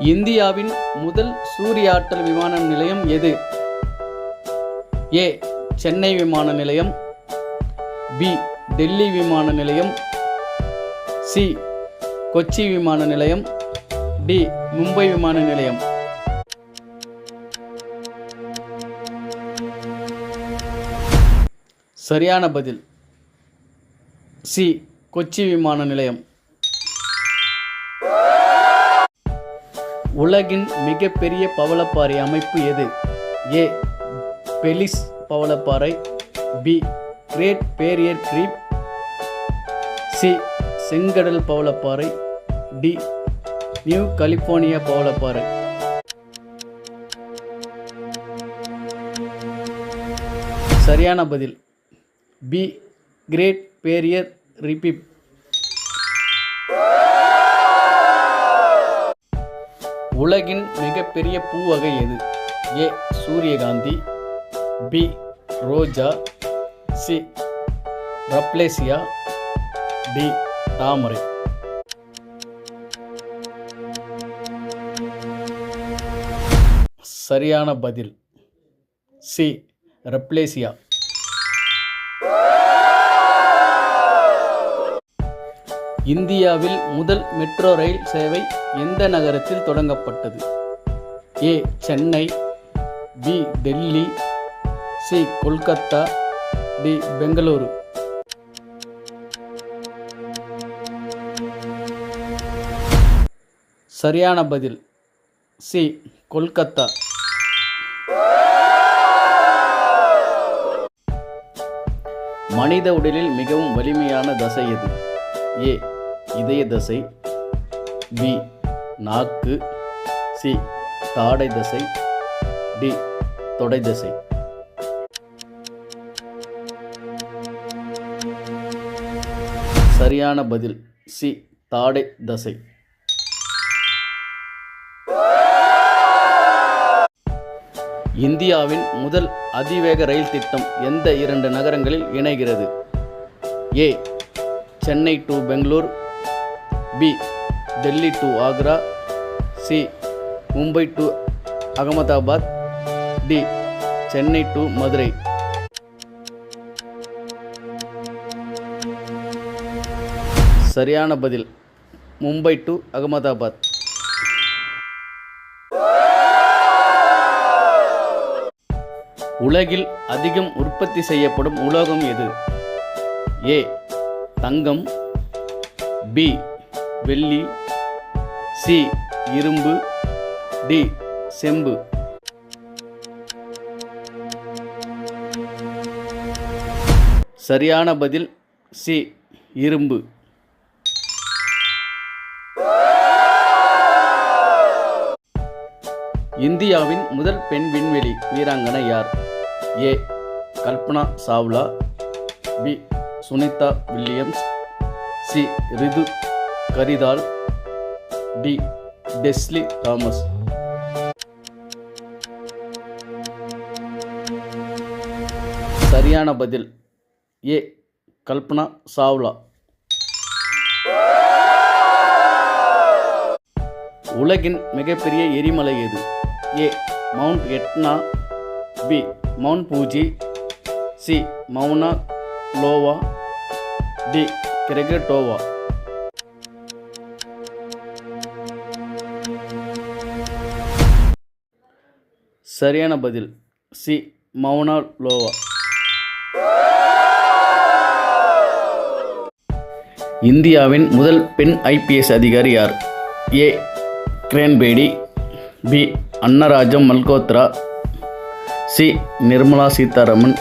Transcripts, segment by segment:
இந்தியாவின் முதல் சூரிய ஆற்றல் விமான நிலையம் எது? ஏ. சென்னை விமான நிலையம். பி. டெல்லி விமான நிலையம். சி. கொச்சி விமான நிலையம். டி. மும்பை விமான நிலையம். சரியான பதில் சி. கொச்சி விமான நிலையம். உலகின் மிகப்பெரிய பவளப்பாறை அமைப்பு எது? ஏ. பெலிஸ் பவளப்பாறை. B. Great Barrier Reef. C. செங்கடல் பவளப்பாறை. டி. நியூ கலிபோர்னியா பவளப்பாறை. சரியான பதில் பி. Great Barrier reef. உலகின் மிகப்பெரிய பூ வகை எது? ஏ. சூரியகாந்தி. பி. ரோஜா. சி. ரப்லேசியா. டி. தாமரை. சரியான பதில் சி. ரப்லேசியா. இந்தியாவில் முதல் மெட்ரோ ரயில் சேவை எந்த நகரத்தில் தொடங்கப்பட்டது? A. Chennai. B. Delhi. C. Kolkata. D. Bengaluru. சரியான பதில் சி. கொல்கத்தா. மனித உடலில் மிகவும் வலிமையான தசை எது? ஏ. இதய தசை. பி. நாக்கு. சி. தாடை தசை. டி. தொடை தசை. சரியான பதில் சி. தாடை தசை. இந்தியாவின் முதல் அதிவேக ரயில் திட்டம் எந்த 2 நகரங்களில் இணைகிறது? A. Chennai to Bangalore. B. Delhi to Agra. C. Mumbai to Ahmedabad. D. Chennai to Madurai. சரியான பதில் மும்பை டு அகமதாபாத். உலகில் அதிகம் உற்பத்தி செய்யப்படும் உலோகம் எது? ஏ. தங்கம். பி. வெள்ளி. சி. இரும்பு. டி. செம்பு. சரியான பதில் சி. இரும்பு. இந்தியாவின் முதல் பெண் விண்வெளி வீராங்கனை யார்? A. Kalpana Chawla. B. Sunita Williams. C. Ritu Karidhal. D. Tessy Thomas. சரியான பதில் ஏ. கல்பனா சாவ்லா. உலகின் மிகப்பெரிய எரிமலை எது? A. Mount Etna. B. Mount Fuji. C. Mauna Loa. D. Krakatoa. சரியான பதில் சி. மவுனா லோவா. இந்தியாவின் முதல் பெண் IPS அதிகாரி யார்? A. Kiran Bedi. B. Annarajam Malhotra. C. Nirmala Sitharaman.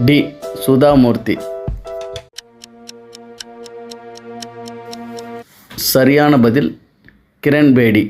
D. Sudha Murthy. சரியான பதில் கிரண் பேடி.